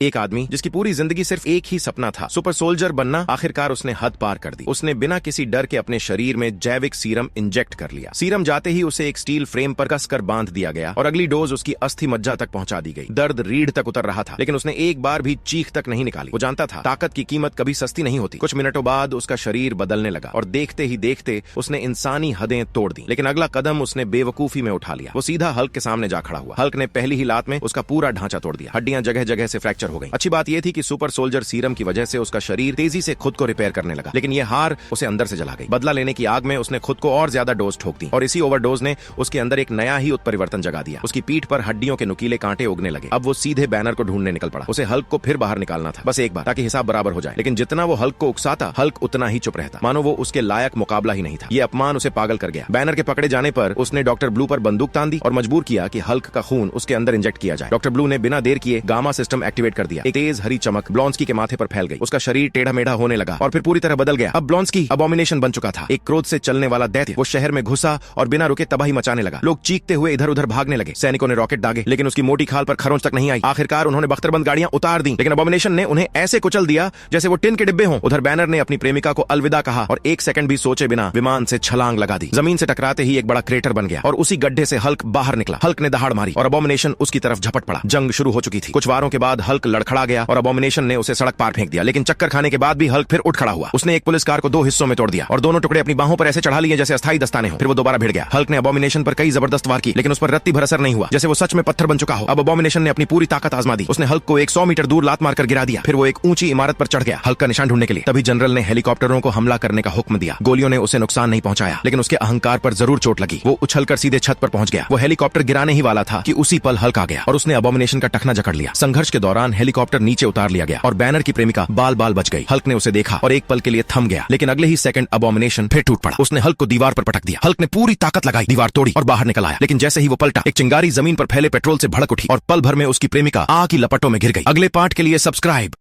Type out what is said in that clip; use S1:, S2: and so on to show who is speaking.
S1: एक आदमी जिसकी पूरी जिंदगी सिर्फ एक ही सपना था, सुपर सोल्जर बनना, आखिरकार उसने हद पार कर दी। उसने बिना किसी डर के अपने शरीर में जैविक सीरम इंजेक्ट कर लिया। सीरम जाते ही उसे एक स्टील फ्रेम पर कसकर बांध दिया गया और अगली डोज उसकी अस्थि मज्जा तक पहुंचा दी गई। दर्द रीढ़ तक उतर रहा था, लेकिन उसने एक बार भी चीख तक नहीं निकाली। वो जानता था ताकत की कीमत कभी सस्ती नहीं होती। कुछ मिनटों बाद उसका शरीर बदलने लगा और देखते ही देखते उसने इंसानी हदें तोड़ दी। लेकिन अगला कदम उसने बेवकूफी में उठा लिया। वो सीधा हल्क के सामने जा खड़ा हुआ। हल्क ने पहली ही लात में उसका पूरा ढांचा तोड़ दिया। हड्डियां जगह जगह से फ्रैक्चर हो गई। अच्छी बात यह थी कि सुपर सोल्जर सीरम की वजह से उसका शरीर तेजी से खुद को रिपेयर करने लगा, लेकिन यह हार उसे अंदर से जला गई। बदला लेने की आग में उसने खुद को और ज्यादा डोज ठोक दी और इसी ओवरडोज ने उसके अंदर एक नया ही उत्परिवर्तन जगा दिया। उसकी पीठ पर हड्डियों के नुकीले कांटे उगने लगे। अब वो सीधे बैनर को ढूंढने निकल पड़ा। उसे हल्क को फिर बाहर निकालना था, बस एक बार, ताकि हिसाब बराबर हो जाए। लेकिन जितना वो हल्क को उकसाता, हल्क उतना ही चुप रहता, मानो वो उसके लायक मुकाबला ही नहीं था। ये अपमान उसे पागल कर गया। बैनर के पकड़े जाने पर उसने डॉक्टर ब्लू पर बंदूक तान दी और मजबूर किया कि हल्क का खून उसके अंदर इंजेक्ट किया जाए। डॉक्टर ब्लू ने बिना देर किए गामा सिस्टम एक्टिवेट कर दिया। एक तेज हरी चमक ब्लॉन्स्की के माथे पर फैल गई। उसका शरीर टेढ़ा मेढ़ा होने लगा और फिर पूरी तरह बदल गया। अब ब्लॉन्स्की अबॉमिनेशन बन चुका था, एक क्रोध से चलने वाला दैत्य। वो शहर में घुसा और बिना रुके तबाही मचाने लगा। लोग चीखते हुए इधर उधर भागने लगे। सैनिकों ने रॉकेट दागे, लेकिन उसकी मोटी खाल पर खरोंच तक नहीं आई। आखिरकार उन्होंने बख्तरबंद गाड़ियां उतार दी, लेकिन अबॉमिनेशन ने उन्हें ऐसे कुचल दिया जैसे वो टिन के डिब्बे हों। उधर बैनर ने अपनी प्रेमिका को अलविदा कहा और एक सेकंड भी सोचे बिना विमान से छलांग लगा दी। जमीन से टकराते ही एक बड़ा क्रेटर बन गया और उसी गड्ढे से हल्क बाहर निकला। हल्क ने दहाड़ मारी और अबॉमिनेशन उसकी तरफ झपट पड़ा। जंग शुरू हो चुकी थी। कुछ वारों के बाद हल्क लड़खड़ा गया और अबॉमिनेशन ने उसे सड़क पार फेंक दिया, लेकिन चक्कर खाने के बाद भी हल्क फिर उठ खड़ा हुआ। उसने एक पुलिस कार को दो हिस्सों में तोड़ दिया और दोनों टुकड़े अपनी बाहों पर ऐसे चढ़ा लिए जैसे अस्थायी दस्ताने हो। फिर वो दोबारा भिड़ गया। हल्क ने अबॉमिनेशन पर कई जबरदस्त वार की, लेकिन उस पर रत्ती भर असर नहीं हुआ, जैसे वो सच में पत्थर बन चुका हो। अब अबॉमिनेशन ने अपनी पूरी ताकत आजमा दी। उसने हल्क को 100 मीटर दूर लात मारकर गिरा दिया। फिर वो एक ऊंची इमारत पर चढ़ गया हल्क का निशान ढूंढने के लिए। तभी जनरल ने हेलीकॉप्टरों को हमला करने का हुक्म दिया। गोलियों ने उसे नुकसान नहीं पहुंचाया, लेकिन उसके अहंकार पर जरूर चोट लगी। वो उछलकर सीधे छत पर पहुंच गया। वो हेलीकॉप्टर गिराने ही वाला था कि उसी पल हल्क आ गया और उसने अबॉमिनेशन का टखना जकड़ लिया। संघर्ष के दौरान हेलीकॉप्टर नीचे उतार लिया गया और बैनर की प्रेमिका बाल बाल बच गई। हल्क ने उसे देखा और एक पल के लिए थम गया, लेकिन अगले ही सेकंड अबॉमिनेशन फिर टूट पड़ा। उसने हल्क को दीवार पर पटक दिया। हल्क ने पूरी ताकत लगाई, दीवार तोड़ी और बाहर निकल आया, लेकिन जैसे ही वो पलटा, एक चिंगारी जमीन पर फैले पेट्रोल से भड़क उठी और पल भर में उसकी प्रेमिका आग की लपटों में गिर गई। अगले पार्ट के लिए सब्सक्राइब।